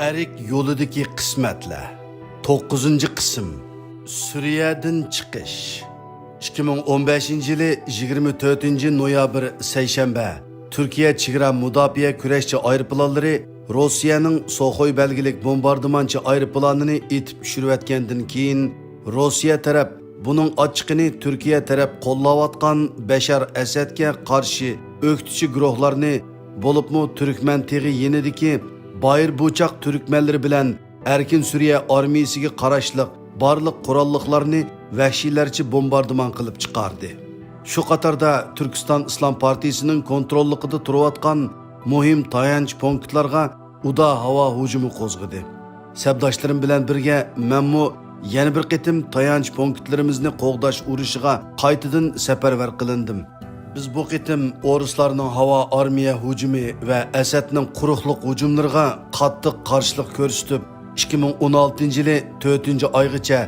Erik yo'lidagi qismatlar 9-qism Suriyadan chiqish 2015-yili 24-noyabr seshanba Turkiya chegara mudofaa kurashchi aeroplanlari Rossiyaning Soxoy belgilik bombardimonchi aeroplanini etib tushirayotgandan keyin Rossiya taraf buning ochiqini Turkiya taraf qo'llayotgan Bashar Asadga qarshi o'qituvchi guruhlarni bo'libmi Turkman tig'i yenidagi Bayır Buçaq Türkmenleri bilen Erkin Suriye armiyasiga qarashliq barliq qurolliqlarni vahshiylarcha bombardiman qilib chiqardi. Shu qatorda Turkiston Islom partiyasining kontrolligida turayotgan muhim tayanch punktlarga uda havo hujumi qo'zg'adi. Sabdoshlarim bilan birga menmu yana bir qitim tayanch punktlarimizni qo'g'dash urushiga qaytadan safarbar qilindim. Biz bu qitim O'rislarning havo armiya hujumi va Asadning quruqliq hujumlariga qattiq qarshilik ko'rsatib, 2016-yili 4-oygacha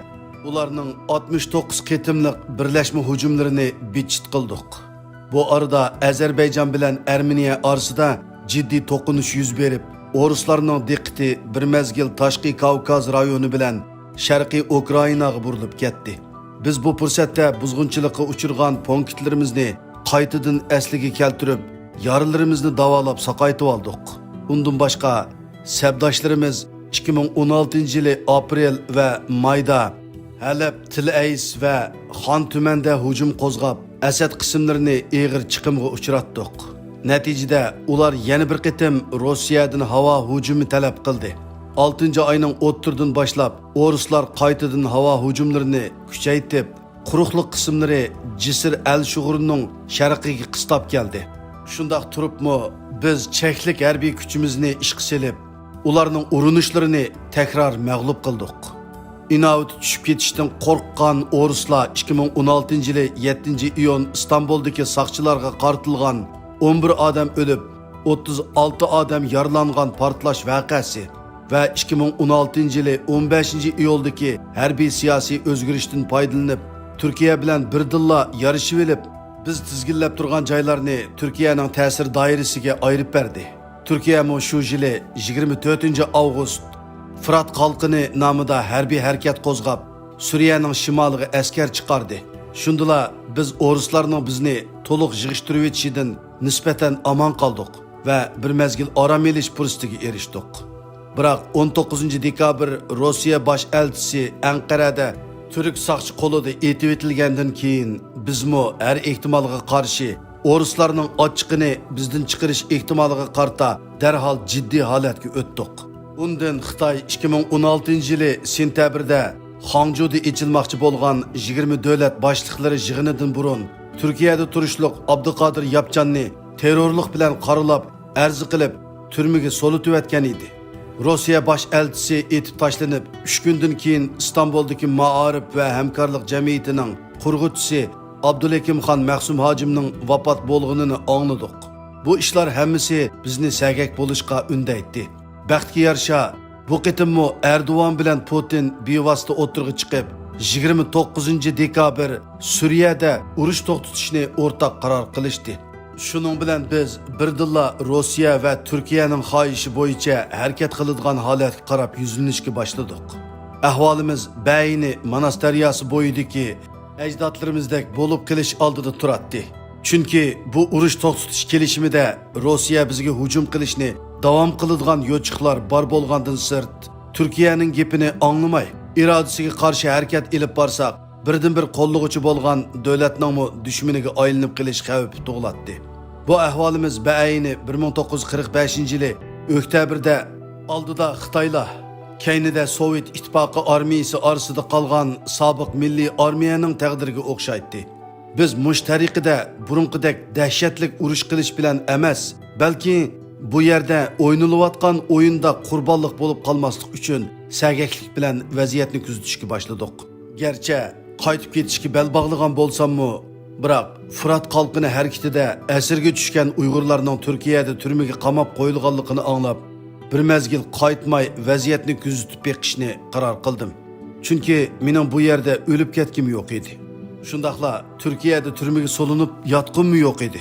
ularning 69 qitimliq birlashma hujumlarini bichit qildik. Bu arada Azerbayjon bilan Armeniya orasida jiddiy to'qinish yuz berib, O'rislarning diqqati bir mezgil Tashqi Kavkaz rayoni bilan Sharqiy Ukrainaga burilib ketdi. Biz bu fursatda buzg'unchilikqa uchirgan punktlarimizni qaytadan asliga keltirib, yaralarimizni davolab saqaytib oldik. Undan boshqa sabdoshlarimiz 2016-yili aprel va mayda Halab, Tilays va Xon tumanda hujum qo'zg'ab, Asad qismlarini eg'ir chiqimga uchratdik. Natijada ular yana bir qitim Rossiyadan havo hujumi talab qildi. 6-oyning o'ttirdan boshlab O'rislar qaytadan havo hujumlarini kuchaytirib, quruqliq qismlari Jisr al-Shug'urning sharqiga qistab keldi. Shundoq turibmi, biz cheklik harbiy kuchimizni ishga solib, ularning urinishlarini takror mag'lub qildik. Inovati tushib ketishdan qo'rqqan O'rislar 2016-yili 7-iyun Istanbuldagi saqchilarga qartilgan 11 odam o'lib, 36 odam yaralangan portlash voqeasi va 2016-yili 15-iyuldagi harbiy siyosiy o'zgarishdan foydalanib Türkiye bilan birdilla yarışıp elib, biz tizginlab turgan joylarni Türkiye'nin ta'sir doirasiga ayirib berdi. Türkiye mu shu yili 24-avgust Fırat qalqini nomida harbiy harakat qo'zg'ab, Suriyaning shimoliga askar chiqardi. Shundala biz O'rislarning bizni to'liq yig'ishtirib etishidan nisbatan aman qoldik va bir mezgil orom elish fursatiga erishdik. Biroq 19-dekabr Rossiya bosh elchisi Anqarada Türk saqchi qo'lida etib etilgandan keyin bizmo har ehtimolga qarshi O'rislarning ochiqini bizdan chiqarish ehtimoliga qarta darhol jiddiy holatga o'tdik. Undan Xitoy 2016-yili sentyabrda Hangzhouda ochilmoqchi bo'lgan 20 davlat boshliqlari yig'inidan burun Turkiyada turishliq Abduqodir Yapchanni terrorlik bilan qaralab, arz qilib, turmaga solitib o'tgan edi. Rossiya bosh elchisi etib tashlanib, 3 kundan keyin İstanbuldagi Maarif va hamkorlik jamiyatining qurg'uvchisi Abdulakimxon Mahsum hojimning vafot bo'lganini angladik. Bu ishlar hammasi bizni sagak bo'lishga undaydi. Baxtga yarasha bu qitimmo Erdo'g'an bilan Putin bevosita o'tirg'i chiqib, 29-dekabr Suriyada urush to'xtatishni o'rtaq qaror qilishdi. Şunun bilan biz birdilla Rossiya va Turkiyaning xohishi bo'yicha harakat qiladigan holatga qarab yuzlanishga boshladik. Ahvolimiz bayni Manas daryosi bo'yidagi ajdodlarimizdek bo'lib qilish oldida turadi. Chunki bu urush to'xtatish kelishimida Rossiya bizga hujum qilishni davom qiladigan yo'chiqlar bor bo'lgandan sirt, Turkiyaning gapini anglamay, irodasiga qarshi harakat ilib borsak, birdan bir qo'llovchi bo'lgan davlatning dushmaniga aylanib qilish xavfi tug'iladi. Bu ahvolimiz bayni 1945-yili oktyabrda oldida Xitoylar, keynida Sovet ittifoqi armiyasi orasida qolgan sobiq milliy armiyaning taqdiriga o'xshaydi. Biz mush tariqada burunqidek dahshatli urush qilish bilan emas, balki bu yerda o'ynalayotgan o'yinda qurbonlik bo'lib qolmaslik uchun sagaklik bilan vaziyatni kuzatishga boshladik. Gerçi qaytib ketishga bel bog'lagan bo'lsam-mu, biroq Fırat qalqini harakatida asirga tushgan Uyg'urlarning Turkiyada turmaga qamab qo'yilganligini anglab, bir mezgil qaytmay vaziyatni kuzatib beqishni qaror qildim. Chunki mening bu yerda o'lib ketkim yo'q edi. Shundaqla Turkiyada turmaga solinib yotqinmi yo'q edi.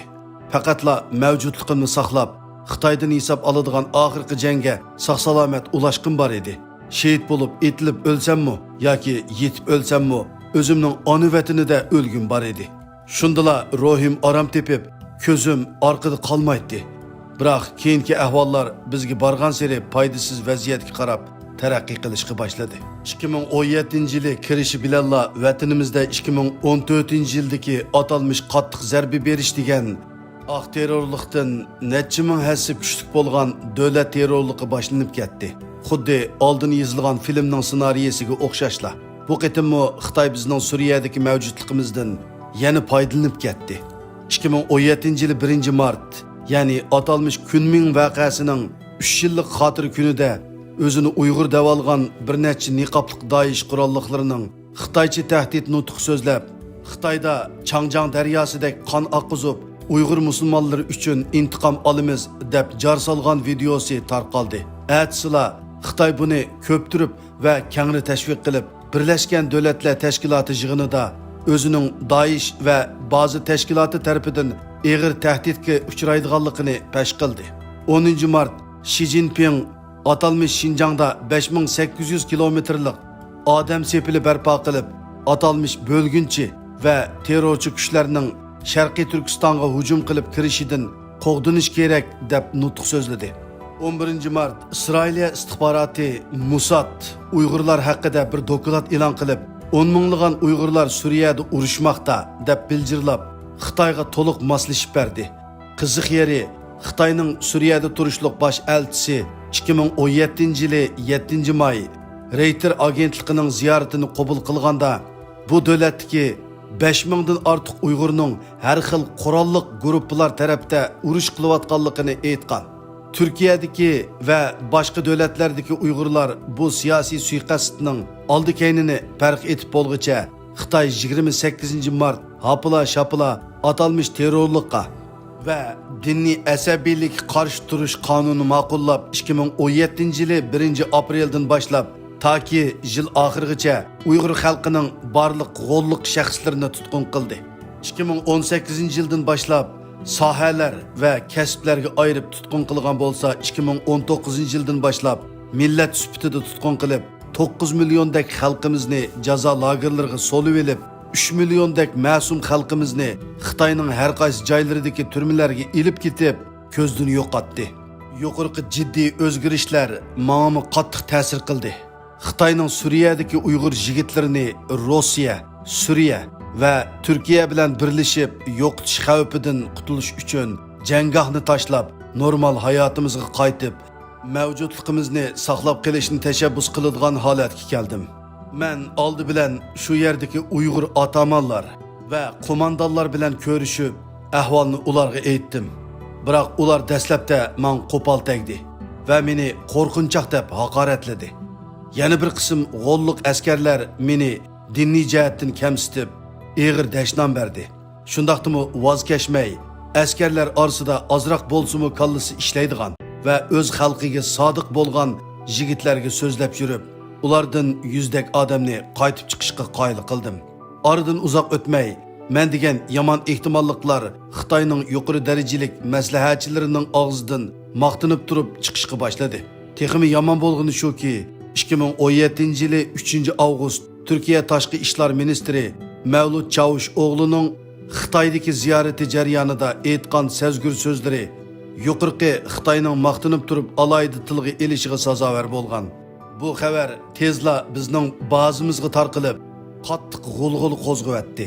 Faqatla mavjudligimni saqlab, Xitoydan hisob oladigan oxirgi jangga sog'-salomat ulashqim bor edi. Şehit bo'lib, etilib o'lsammi yoki yetib o'lsammi, o'zimning ona vatanida o'lgim bor edi. Shundala ruhim orom tepib, ko'zim orqada qolmaydi. Biroq keyingi ahvollar bizga borgan sari foydasiz vaziyatga qarab taraqqiy qilishga boshladi. 2017-yili kirishi bilanla vatanimizda 2014-yildagi atalmış qattiq zarba berish degan aq terrorlikdan necha ming hasib kuchlik bo'lgan davlat terrorligi boshlanib ketdi. Xuddi oldin yozilgan filmning ssenariysiga o'xshashla. Bu qitimmo Xitoy bizning Suriyadagi mavjudligimizdan yana foydalanib ketdi. 2017-yili 1-mart, ya'ni atalmış Kunming voqeasining 3 yillik xotira kunida o'zini Uyg'ur deb olgan bir necha niqobliq Daesh qurolliqlarining Xitoycha tahdid nutq so'zlab, Xitoyda Changjang daryosidek qon oqizib, Uyg'ur musulmonlari uchun intiqom olamiz deb jar solgan videosi tarqaldi. Atsila Xitoy buni ko'ptirib va kengri tashviq qilib, Birlashgan Davlatlar Tashkiloti yig'inida o'zining Daesh va ba'zi tashkiloti tarafidan og'ir tahdidga uchraydiganligini pash qildi. 10-mart Xi Jinping atalmış Şinjangda 5800 kilometrlik odam sepili barpo qilib, atalmış bölgünçi ve terrorchi kuchlarning Sharqiy Turkistonga hujum qilib kirishidan qo'g'dinish kerak deb nutq so'zladi. 11-mart İsrailiya istixboroti Mossad Uyg'urlar haqida bir dokulat e'lon qilib, 10 minglagan Uyg'urlar Suriyada urushmoqda deb bildirlab, Xitoyga to'liq moslashib berdi. Qiziq yeri, Xitoyning Suriyada turishliq bosh elchisi 2017-yili 7-may Reuters agentligining ziyoratini qabul qilganda bu davlatdagi 5000 dan ortiq Uyg'urning har xil qurolliq guruhlar tarafda urush qilayotganligini aytgan. Turkiyadagi va boshqa davlatlardagi Uyg'urlar bu siyosiy suiqasdning oldi-keynini farq etib bo'lguncha Xitoy 28-mart hapila-shapila atalmış terrorlikqa ve diniy asabiylik qarshi turish qonuni ma'qullab 2017-yili 1-apreldan boshlab taki yil oxirigacha Uyg'ur xalqining barliq g'olliq shaxslarini tutqun qildi. 2018-yildan boshlab sohalar va kasblarga ayirib tutqun qilgan bo'lsa, 2019-yildan boshlab millat sifatida tutqun qilib 9 milyondek xalqimizni jazo lagerlariga solib elib, 3 milyondek ma'sum xalqimizni Xitoyning har qaysi joylaridagi turmalarga ilib ketib, ko'zdan yo'qotdi. Yuqorqi jiddiy o'zgarishlar menga qattiq ta'sir qildi. Xitoyning Suriyadagi Uyg'ur yigitlarini Rossiya, Suriya va Turkiya bilan birlashib yo'qotish xavfidan qutulish uchun janggohni tashlab, normal hayotimizga qaytib, mavjudligimizni saqlab qolishni tashabbus qiladigan holatga keldim. Men oldi bilan shu yerdagi Uyg'ur atamanlar va qo'mondonlar bilan ko'rishib, ahvolni ularga aytdim. Biroq ular dastlabda men qo'pol tegdi va meni qo'rqinchoq deb haqoratladi. Yana bir qism g'olliq askarlar meni diniy jihatdan kamsitib, og'ir dashnom berdi. Shundaqdimi voz kechmay, askarlar orasida ozroq bo'lsa-mu kallasi ishlaydigan va o'z xalqiga sodiq bo'lgan yigitlarga so'zlab yurib, ulardan yüzdek odamni qaytib chiqishga qoyil qildim. Oradan uzoq o'tmay, men degan yomon ehtimolliklar Xitoyning yuqori darajalik maslahatchilarining og'zidan maqtinib turib chiqishga boshladi. Texmi yomon bo'lgani shuki, 2017-yili 3-avgust Turkiya tashqi ishlar ministri Mevlut Çavuşoğlu'nun Xitoydagi ziyorati jarayonida aytgan sezgur so'zlari yuqorqi Xitoyning maqtinib turib alayda tilga elishiga sazovar bo'lgan. Bu xabar tezla bizning bazımızga tarqilib, qattiq g'ulg'ul qo'zg'atdi.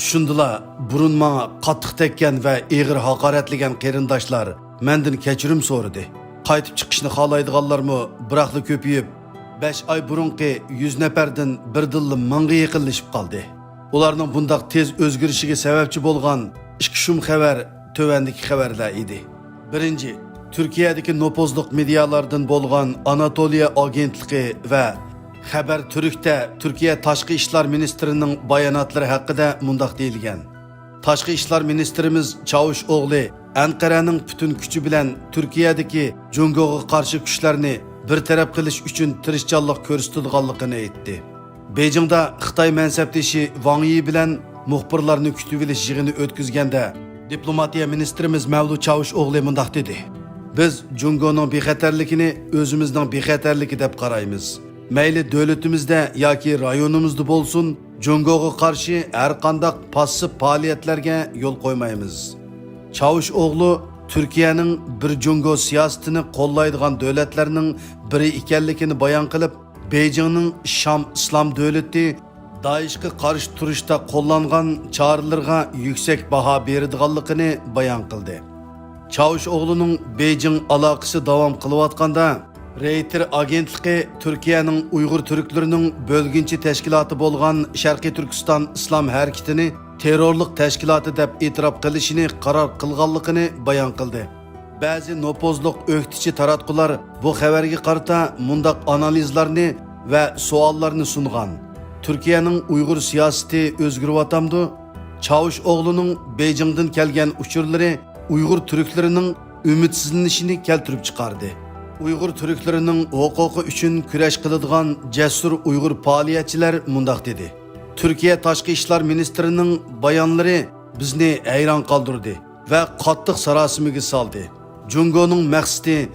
Shundala burun menga qattiq tekkan va og'ir haqoratlagan qarindoshlar mendan kechirim so'radi. Qaytib chiqishni xohlaydiganlarmi biroqli ko'payib, 5 oy burunqi 100 nafardan birdilla mingga yaqinlashib qoldi. Ularning bundaq tez o'zgarishiga sababchi bo'lgan ikki shum xabar tövendeki xabarlar edi. Birinci, Türkiye'deki nopozluq medialardan bo'lgan Anatoliya agentligi va Xabar Türk'te Türkiye Tashqi ishlar ministrining bayonotlari haqida mundaq deyilgan. Tashqi ishlar ministrimiz Çavuşoğlu Anqaraning butun kuchi bilan Turkiyadagi Jungoga qarshi kuchlarni bir taraf qilish uchun tirishchanlik ko'rsatganligini aytdi. Beijingda Xitoy mansabdoshi Wang Yi bilan muxbirlarni kutib olish yig'ini o'tkazganda diplomatiya ministrimiz Mevlut Çavuşoğlu mundaq dedi. Biz Jungo'nun bexatarligini o'zimizning bexatarligi deb qaraymiz. Mayli davlatimizda yoki rayonimizda bo'lsin, Jungo'ga qarshi har qanday passiv faoliyatlarga yo'l qo'ymaymiz. Çavuşoğlu Türkiye'nin bir Jungo siyasetini qo'llaydigan davlatlarning biri ekanligini bayon qilib, Beijingning Sham islom davlati Daeshga qarshi turishda qo'llangan choralarga yuksak baho beradiganligini bayon qildi. Çavuşoğlu'nun Beijing aloqasi davom qilayotganda Reuters agentligi Türkiye'nin Uyghur Türklerining bölgünçi tashkiloti bo'lgan Sharqiy Turkiston islom harakatini terrorlik tashkiloti deb e'tirof qilishini qaror qilganligini bayon qildi. Ba'zi nopozliq o'qitichi taratqular bu xabarga qarata mundaq analizlarni va savollarni sungan. Türkiye'nin Uyghur siyosati o'zgaryapti. Çavuşoğlu'nun Beijingdan kelgan uchurlari Uyghur Türklerining ümidsizlanishini keltirib chiqardi. Uyghur Türklerining huquqi uchun kurash qiladigan jasur Uyghur faoliyatchilar mundaq dedi. Türkiye Tashqi ishlar ministrining bayonlari bizni hayron qoldirdi va qattiq sarosimiga soldi. Jungoning maqsadi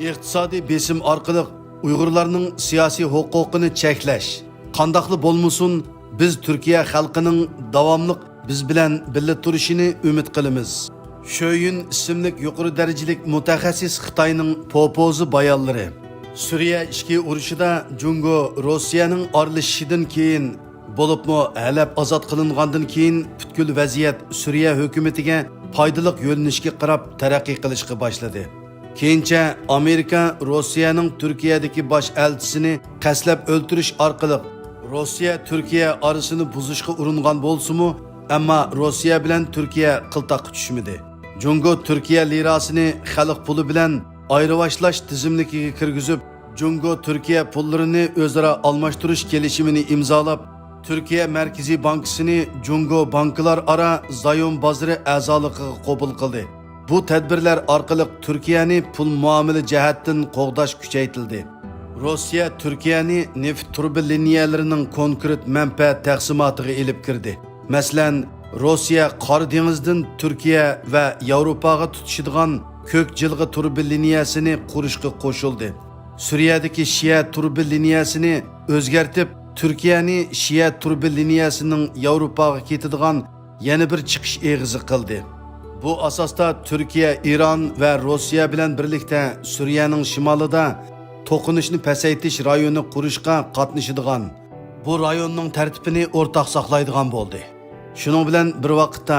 iqtisodiy besim orqali Uyg'urlarning siyosiy huquqini cheklash. Qandaqli bo'lmasin, biz Türkiye xalqining davomli biz bilan birga turishini umid qilamiz. Shoyun ismli yuqori darajalik mutaxassis Xitoyning popozi bayonlari. Suriya ishki urushida Jungo Rossiyaning aralashishidan keyin bo'libmi Halab ozod qilingandan keyin butkul vaziyat Suriya hukumatiga foydali yo'nalishga qarab taraqqiy qilishga boshladi. Keyincha Amerika Rossiyaning Turkiyadagi bosh elchisini qaslab o'ldirish orqali Rossiya Turkiya orasini buzishga uringan bo'lsa-mu, ammo Rossiya bilan Turkiya qiltaqqa tushmadi. Jungo Türkiye lirasini xalq puli bilan ayrıvaşlash tizimligiga kirgizib, Jungo Türkiye pullarini o'zaro almashtirish kelishimini imzolab, Türkiye Merkezi Bankasini Jungo bankalar ara zayon bozori a'zoligiga qabul qildi. Bu tadbirlar orqali Turkiyani pul muomala jihatdan qo'g'dash kuchaytirildi. Rossiya Turkiyani neft turbi liniyalarining konkret manfaat taqsimotiga elib kirdi. Masalan, Rossiya Qora dengizdan Turkiya va Yevropaga tutishadigan ko'k jilg'i turbi liniyasini qurishga qo'shildi. Suriyadagi Shia turbi liniyasini o'zgartib, Turkiyani Shia turbi liniyasining Yevropaga ketadigan yana bir chiqish eg'izi qildi. Bu asosda Turkiya, Iran va Rossiya bilan birlikda Suriyaning shimolida to'qinishni pasaytirish rayoni qurishga qatnashadigan, bu rayonning tartibini o'rtaq saqlaydigan bo'ldi. Şunun bilan bir vaqtda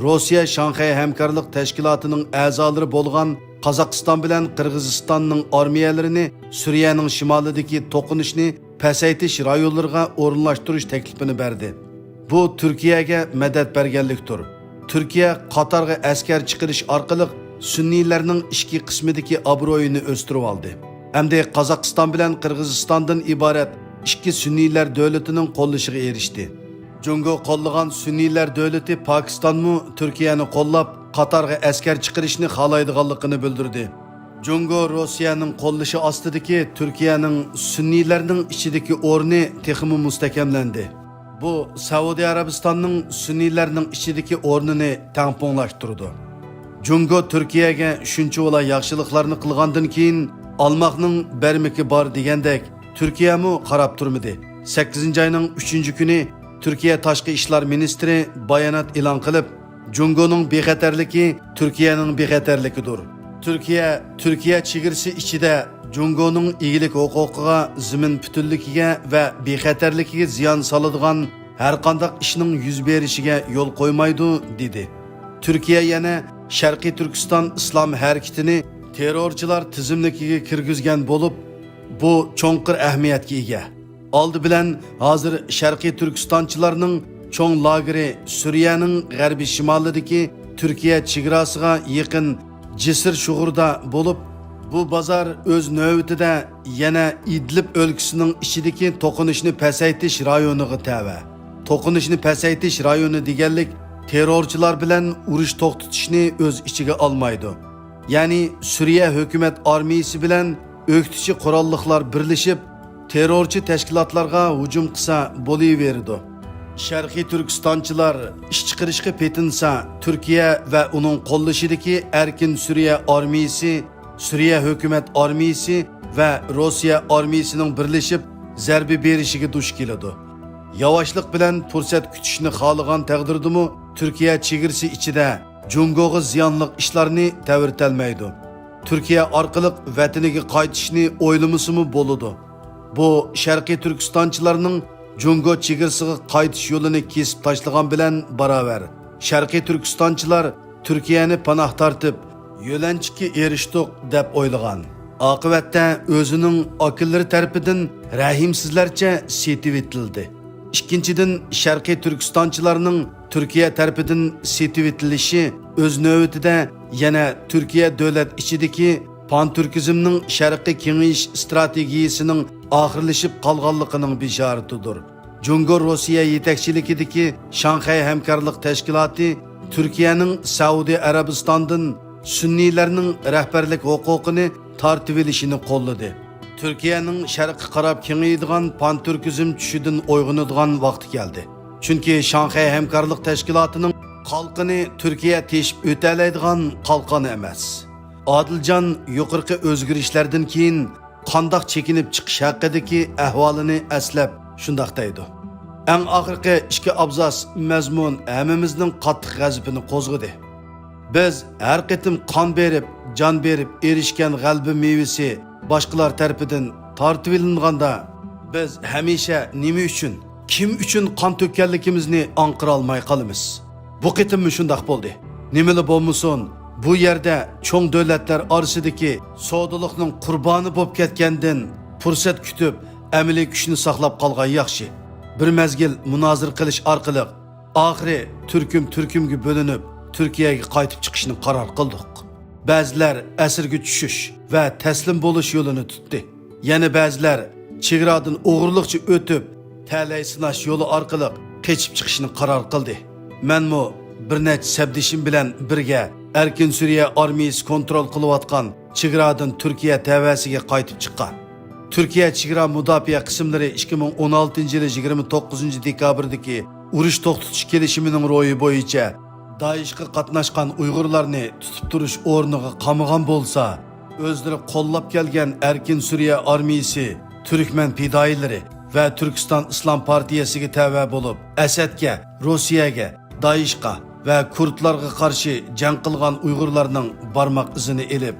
Rossiya Shanxay hamkorlik tashkilotining a'zolari bo'lgan Qozog'iston bilan Qirg'izistonning armiyalarini Suriyaning shimolidagi to'qinishni pasaytirish rayonlariga o'rinlashtirish taklifini berdi. Bu Turkiyaga madad berganlikdir. Turkiya Qatarga askar chiqarish orqali sunniylarning ichki qismidagi obro'yini o'stirib oldi. Hamda Qozog'iston bilan Qirg'izistondan iborat ikki sunniylar davlatining qo'llashiga erishdi. Jungo qo'llagan sunniylar davlati Pokistonmi Turkiyani qo'llab Qatarga askar chiqarishni xohlaydiganligini bildirdi. Jungo Rossiyaning qo'llashi ostidagi Turkiyaning sunniylarning ichidagi o'rni texmi mustahkamlandi. Bu Saudiya Arabistonning sunniylarning ichidagi o'rnini tamponlashtirdi. Jungo Turkiyaga shuncha yaxshiliklarni qilgandan keyin almoqning bermiki bor degandek Turkiyami qarab turmadi. 8-oyning 3-kuni Türkiye Tashqi ishlar ministri bayonot e'lon qilib, Jungoning bexatarligi Turkiyaning bexatarligidir. Türkiye chegarasi ichida Jungoning egilik huquqiga, zimin butunligiga va bexatarligiga ziyon soladigan har qanday ishning yuz berishiga yo'l qo'ymaydi dedi. Türkiye yana Sharqiy Turkiston islom harakatini terrorchilar tizimligiga kirgizgan bo'lib, bu cho'nqir ahamiyatga ega. Oldi bilan hozir Sharqiy Turkistonchilarning cho'ng lageri Suriyaning g'arbiy shimolidagi Turkiya chegarasiga yaqin Jisr shug'urda bo'lib, bu bozor o'z navbatida yana Idlib o'lkasining ichidagi to'qinishni pasaytirish rayoniga tava. To'qinishni pasaytirish rayoni deganlik terrorchilar bilan urush to'xtatishni o'z ichiga olmaydi. Ya'ni Suriya hukumat armiyasi bilan o'qituvchi qurolliqlar birlashib terrorchi tashkilotlarga hujum qilsa bo'laverdi. Sharqiy Turkistonchilar ish chiqarishga petinsa, Turkiya va uning qo'llashidagi erkin Suriya armiyasi Suriye hükümet armiyasi ve Rusya armiyasının birleşip zerbi berişige duş keladi. Yavaşlık bilen fırsat kütüşünü xalıgan taqdirdimi Türkiye çigirsi içide Jungoga ziyanlıq işlerini tevirtelmeydi. Türkiye arkalık vataniga qaytishni oylamasımı boludu. Bu Şarkı Türkistançılarının Jungo çigirsiga qaytish yo'lini kesip taşlagan bilen baraber. Şarkı Türkistançılar Türkiye'ni panah tartib, yo'lanchikka erishdik deb o'ylagan. Oqibatda o'zining akillari tarafidan rahimsizlarcha setib etildi. İkinchidan, Şarkı Türkistançılarının Türkiye tarafidan setib etilishi o'z navbatida yana Türkiye davlat ichidagi pan-türkizmning sharqiy kengayish strategiyasining oxirlashib qolganligining bishoratidir. Jungo Rossiya yetakchiligidagi Shanxay hamkorlik tashkiloti Türkiye'nin Saudi Arabistan'dan Sünniylerinin rehberlik hukukunu tartib elishini qo'lladı. Türkiye'nin sharqqa qarab kengaydigan pan-türkizm tushidin uyg'onadigan vaqti keldi. Chunki Shanxay hamkorlik tashkilotining qalqini Türkiye teshib o'talaydigan qalqon emas. Adiljon yuqorqi o'zgarishlardan keyin qandoq chekinib chiqish haqidagi ahvolini aslab shundoq deydi. Eng oxirgi ikki abzas mazmun hammamizning qattiq g'azabini qo'zg'adi. Biz har qitim qon berib, jon berib erishgan g'alba mevasi boshqalar tarafidan tortib olinganda biz hamisha nima uchun, kim uchun qon to'kkanligimizni anqira olmay qolamiz. Bu qitimmi shundoq bo'ldi. Nimali bo'lmasin, bu yerda cho'ng davlatlar orasidagi savdolikning qurboni bo'lib ketgandan fursat kutib, amaliy kuchni saqlab qolgan yaxshi. Bir mezgil munozir qilish orqali oxiri turkumga bo'linib Türkiye'ye qaytib chiqishni qaror qildik. Ba'zilar asirga tushish va taslim bo'lish yo'lini tutdi. Yana ba'zilar chegaradan o'g'irlikcha o'tib, talay sinash yo'li orqali qochib chiqishni qaror qildi. Menmi bir necha sabdishim bilan birga Erkin Suriye armiyasi kontrol qilayotgan chegaradan Türkiye tavasiga qaytib chiqqan. Türkiye chegara mudofaa qismlari 2016-yil 29 dekabrdagi urush to'xtatish kelishimining ro'yi bo'yicha Daeshga qatnashgan Uyg'urlarni tutib turish o'rniga qamagan bo'lsa, o'zlari qo'llab kelgan Erkin Suriye armiyasi, Türkmen fidoyilari va Turkiston Islom partiyasiga tava bo'lib, Asadga, Rossiyaga, Daeshga va kurdlarga qarshi jang qilgan Uyg'urlarning barmoq izini elib,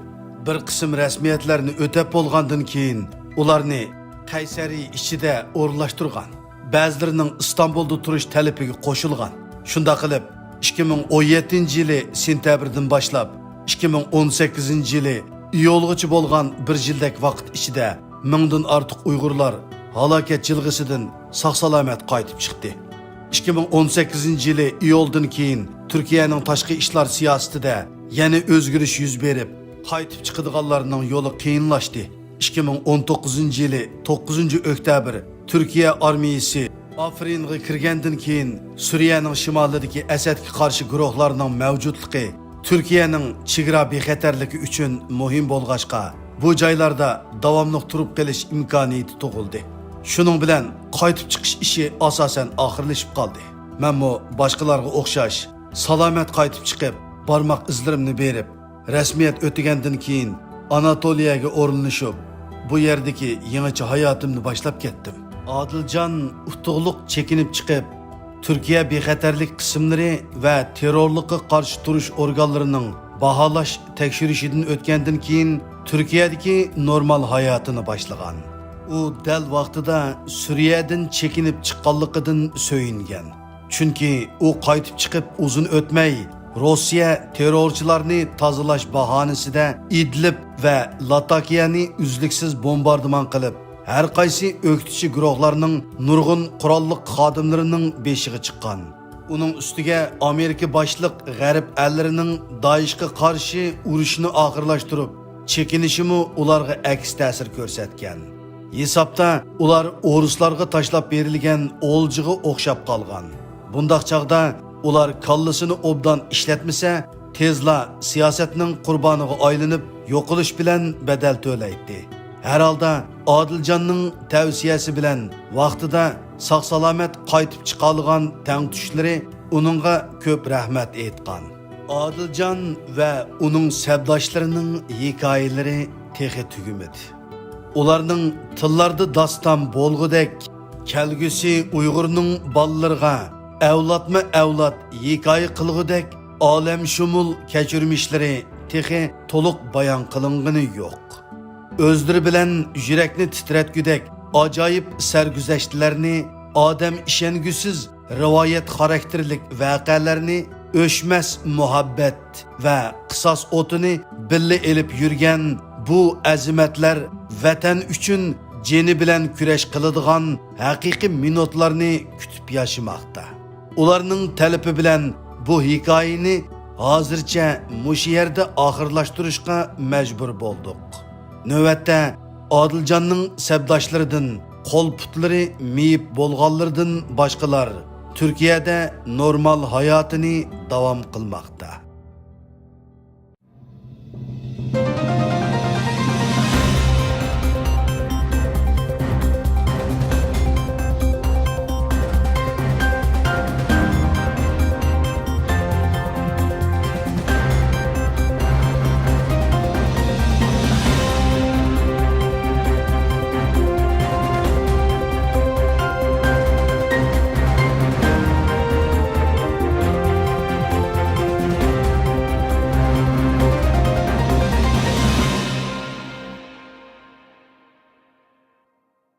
bir qism rasmiyatlarni o'tab bo'lgandan keyin ularni Qaysariy ichida o'rlashtirgan. Ba'zilarining Istanbulda turish talabiga qo'shilgan. Shunda qilib 2017-yili sentyabrdan boshlab 2018-yili iyulgacha bo'lgan bir yildak vaqt ichida mingdan ortiq Uyg'urlar halokat jilg'isidan sog'-salomat qaytib chiqdi. 2018-yili iyuldan keyin Turkiyaning tashqi ishlar siyosatida yana o'zgarish yuz berib, qaytib chiqadiganlarning yo'li qiyinlashdi. 2019-yili 9-oktyabr Türkiye armiyasi Afringa kirgandan keyin Suriyaning shimolidagi Asadga qarshi guruhlarning mavjudligi Türkiyening chegara bexatarligi uchun muhim bo'lg'achqa, bu joylarda davomli turib qolish imkoniyati tug'ildi. Shuning bilan qaytib chiqish ishi asosan oxirlashib qoldi. Menmo boshqalarga o'xshash salomat qaytib chiqib, barmoq izlarimni berib, rasmiyat o'tgandan keyin Anatoliyaga o'rnashib, bu yerdagi yangicha hayotimni boshlab ketdim. Adiljon utuqliq chekinib chiqib, Türkiye bexatarlik qismlari va terrorlikqa qarshi turish organlarining baholash tekshirishidan o'tgandan keyin Türkiye'dagi normal hayotini boshlagan. U dal vaqtida Suriyadan chekinib chiqqanligidan so'yingan. Chunki u qaytib chiqib uzun o'tmay Rossiya terrorchilarni tozalash bahonasida Idlib va Latakiyani uzluksiz bombardimon qilib, har qaysi o'qituvchi guruhlarning nurg'un qurolli xodimlarining beshiga chiqqan. Uning ustiga Amerika boshliq g'arb allarining Daeshga qarshi urushni oxirlashtirib, chekinishimi ularga aks ta'sir ko'rsatgan. Hisobda ular o'ruslarga tashlab berilgan o'ljiga o'xshab qolgan. Bundaq chaqda ular kallasini obdan ishlatmasa, tezla siyosatning qurboniga aylanib, yo'qolish bilan badal to'laydi. Her halda Adiljonning tavsiyasi bilan vaqtida sog'-salomat qaytib chiqalgan tang tushlari uningga ko'p rahmat aytgan. Adilcan ve onun sevdaşlarının hikayeleri tehi tügümedi. Ularning tillarda dastan bolgudek, kelgüsü Uyg'urning ballarga avlodma avlod hikoya qilgudek olamshumul kechirmishlari tehi to'liq bayon qilingani yo'q. O'zlari bilan yurakni titratgudek ajoyib sarguzashtlarni, odam ishongusiz rivoyat xarakterlik voqealarni, o'chmas muhabbat va qisos o'tini billa elib yurgan bu azimatlar vatan uchun jeni bilan kurash qiladigan haqiqiy minutlarni kutib yashamoqda. Ularning talabi bilan bu hikoyani hozircha mush yerda oxirlashtirishga majbur bo'ldik. Navbatda Adiljanning sabdoshlaridan, qo'l-putlari miyib bo'lganlardan boshqalar Turkiyada normal hayotini davom qilmoqda.